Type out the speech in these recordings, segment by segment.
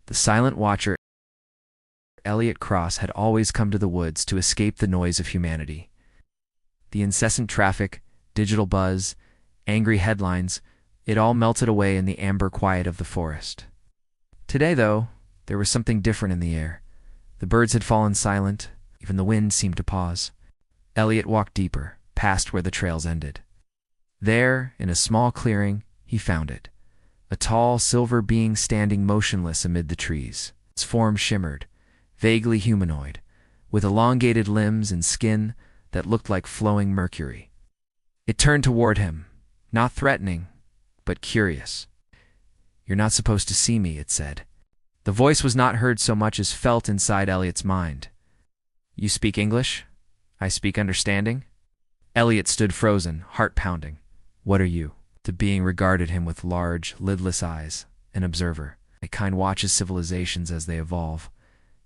The silent watcher, Elliot Cross, had always come to the woods to escape the noise of humanity. The incessant traffic, digital buzz, angry headlines, it all melted away in the amber quiet of the forest. Today, though, there was something different in the air. The birds had fallen silent, even the wind seemed to pause. Elliot walked deeper, past where the trails ended. There, in a small clearing, he found it. A tall, silver being standing motionless amid the trees. Its form shimmered, vaguely humanoid, with elongated limbs and skin that looked like flowing mercury. It turned toward him, not threatening, but curious. "You're not supposed to see me," it said. The voice was not heard so much as felt inside Elliot's mind. "You speak English? I speak understanding?" Elliot stood frozen, heart pounding. "What are you?" The being regarded him with large, lidless eyes, an observer. "A kind watches civilizations as they evolve.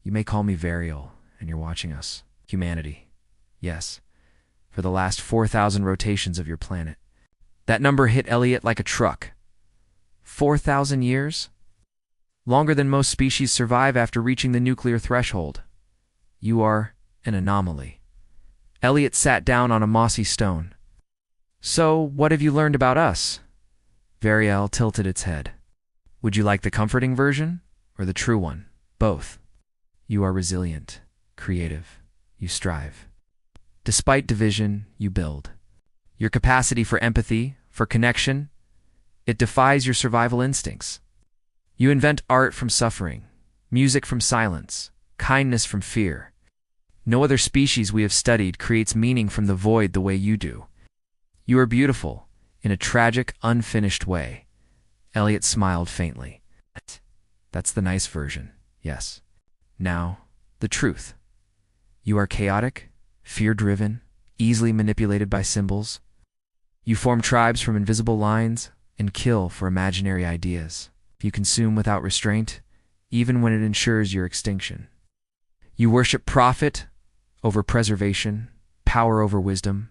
You may call me Varial, and you're watching us. Humanity. Yes. For the last 4,000 rotations of your planet." That number hit Elliot like a truck. 4,000 years? Longer than most species survive after reaching the nuclear threshold. You are an anomaly. Elliot sat down on a mossy stone. "So, what have you learned about us?" Variel tilted its head. "Would you like the comforting version, or the true one?" "Both. You are resilient, creative. You strive. Despite division, you build. Your capacity for empathy, for connection, it defies your survival instincts. You invent art from suffering, music from silence, kindness from fear. No other species we have studied creates meaning from the void the way you do. You are beautiful, in a tragic, unfinished way." Elliot smiled faintly. "That's the nice version, yes. Now, the truth. You are chaotic, fear-driven, easily manipulated by symbols. You form tribes from invisible lines and kill for imaginary ideas. You consume without restraint, even when it ensures your extinction. You worship profit over preservation, power over wisdom.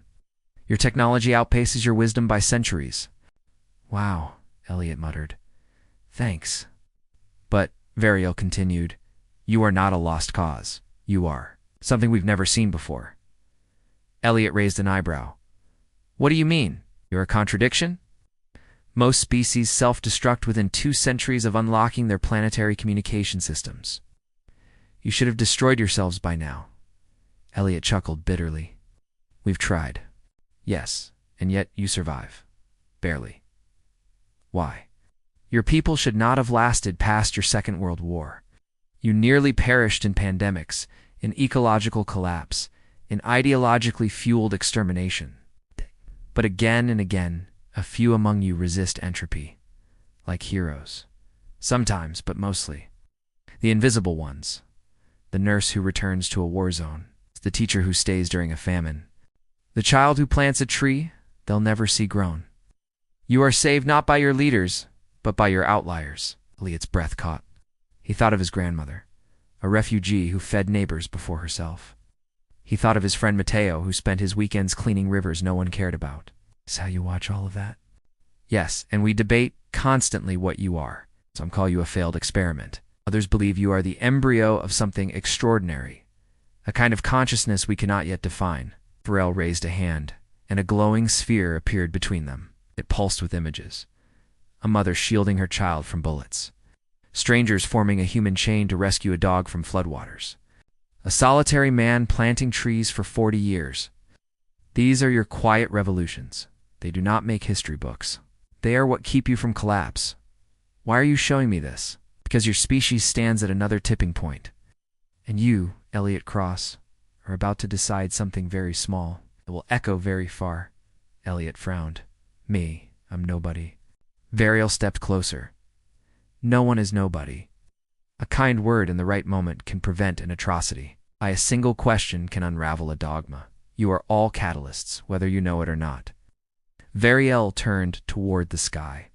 Your technology outpaces your wisdom by centuries." "Wow," Elliot muttered. "Thanks." "But," Variel continued, "you are not a lost cause. You are something we've never seen before." Elliot raised an eyebrow. "What do you mean? You're a contradiction?" "Most species self-destruct within 2 centuries of unlocking their planetary communication systems. You should have destroyed yourselves by now." Elliot chuckled bitterly. "We've tried. Yes, and yet you survive. Barely. Why? Your people should not have lasted past your Second World War. You nearly perished in pandemics, in ecological collapse, in ideologically fueled extermination. But again and again, a few among you resist entropy, like heroes. Sometimes, but mostly. The invisible ones. The nurse who returns to a war zone. The teacher who stays during a famine. The child who plants a tree they'll never see grown. You are saved not by your leaders, but by your outliers." Elliot's breath caught. He thought of his grandmother, a refugee who fed neighbors before herself. He thought of his friend Mateo, who spent his weekends cleaning rivers no one cared about. "Is how you watch all of that?" "Yes, and we debate constantly what you are. Some call you a failed experiment. Others believe you are the embryo of something extraordinary, a kind of consciousness we cannot yet define." Varel raised a hand, and a glowing sphere appeared between them. It pulsed with images. A mother shielding her child from bullets. Strangers forming a human chain to rescue a dog from floodwaters. A solitary man planting trees for 40 years. These are your quiet revolutions. They do not make history books. They are what keep you from collapse. Why are you showing me this? Because your species stands at another tipping point. And you, Elliot Cross, are about to decide something very small. It will echo very far. Elliot frowned. "Me, I'm nobody." Variel stepped closer. "No one is nobody. A kind word in the right moment can prevent an atrocity. By a single question can unravel a dogma. You are all catalysts, whether you know it or not." Variel turned toward the sky.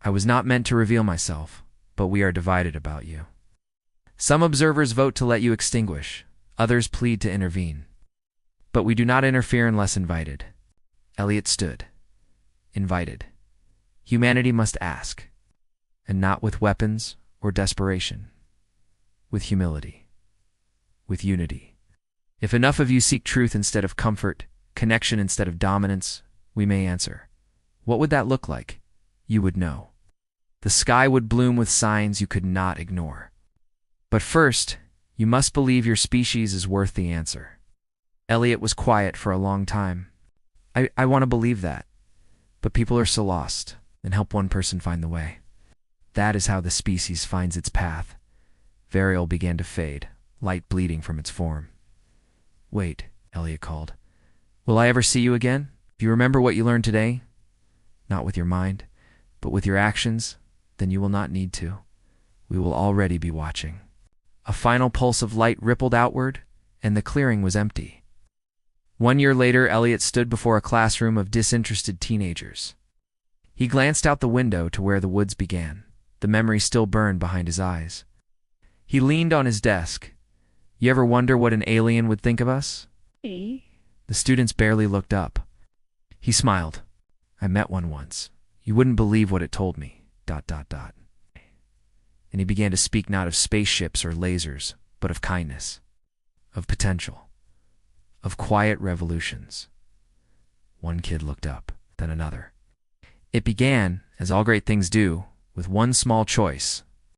"I was not meant to reveal myself, but we are divided about you. Some observers vote to let you extinguish. Others plead to intervene. But we do not interfere unless invited." Elliot stood. Invited. Humanity must ask, and not with weapons or desperation. with humility, with unity. If enough of you seek truth instead of comfort, connection instead of dominance, we may answer. What would that look like? You would know. The sky would bloom with signs you could not ignore. But first, you must believe your species is worth the answer. Elliot was quiet for a long time. I want to believe that. But people are so lost, and help one person find the way. That is how the species finds its path. Varial began to fade, light bleeding from its form. Wait, Elliot called. Will I ever see you again? If you remember what you learned today, not with your mind, but with your actions, then you will not need to. We will already be watching. A final pulse of light rippled outward, and the clearing was empty. 1 year later, Elliot stood before a classroom of disinterested teenagers. He glanced out the window to where the woods began. The memory still burned behind his eyes. He leaned on his desk. You ever wonder what an alien would think of us? The students barely looked up. He smiled. I met one once. You wouldn't believe what it told me. ... And he began to speak not of spaceships or lasers, but of kindness, of potential, of quiet revolutions. One kid looked up, then another. It began, as all great things do, with one small choice,